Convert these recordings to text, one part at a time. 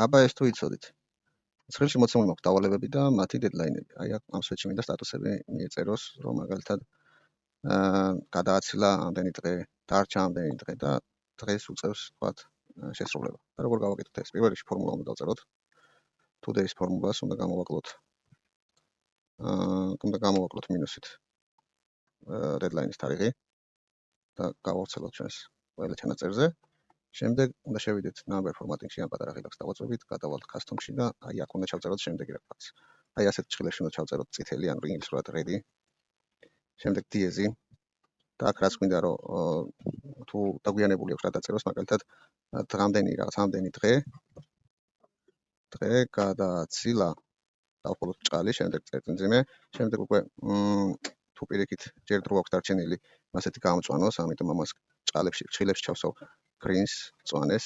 აბა ეს თუ იცოდით. ცხრილში მოცემული მაქვს დავალებები და მათი დედლაინები. აი ამ სვეტში მინდა სტატუსები მიეწეროს, რომ მაგალითად გადააცილა ამდენი დღე, დარჩა ამდენი დღე და დღეს უწევს ვთქვათ შესრულება. და როგორ გავაკეთოთ ეს? პირველ რიგში ფორმულა უნდა დავწეროთ. Today's ფორმულას უნდა გამოვაკლოთ. უნდა გამოვაკლოთ მინუსით deadline-ის თარიღი და გავავრცელოთ ჩვენს ყველა ჩანაწერზე. შემდეგ უნდა შევიდეთ number formatting-ში ამ პატარა ღილაკს დავაწვევით, გადავალთ custom-ში და აი აქ უნდა ჩავწეროთ შემდეგი რაღაცა. აი ასეთ ჭრილებში უნდა ჩავწეროთ წითელი ან ინგლისურად ready. შემდეგ diez-ი და აქ რაც გვინდა რომ თუ დაგვიანებული აქვს რა დაწეროს, მაგალითად დღამდენი რაღაც ამდენი დღე გადააცილა დავხოლოდ ჭალი, შემდეგ წერტილმძიმე, შემდეგ უკვე თუ პირიქით ჯერ დრო აქვს დარჩენილი, მასეთი გამწვანოს, ამიტომ ამას ჭალებში, ჭრილებში ჩავსვავ greens წვანეს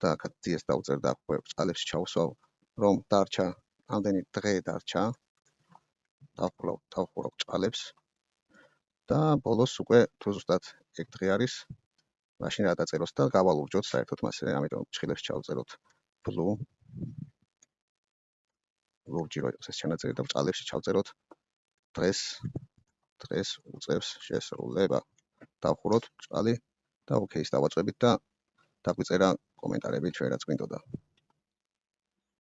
და აქ diez დავწერ და უკვე ჭალებში ჩავსვავ, რომ დარჩა ამდენი დღე დარჩა. დავხურავ ჭალებს და ბოლოს უკვე თუ ზუსტად ეგ დღე არის, მაშინ რა დაწეროს და გავალურჯოთ საერთოდ მასე, ამიტომ ჭრილებში ჩავწეროთ blue ლურჯი რო იყოს ეს ჩანაწერი და ჭალებში ჩავწეროთ დღეს უწევს შესრულება. დავხუროთ ჭალი და OK-ს დავაწვევით და დაგვიწერა კომენტარები ჩვენ რაც გვინდოდა.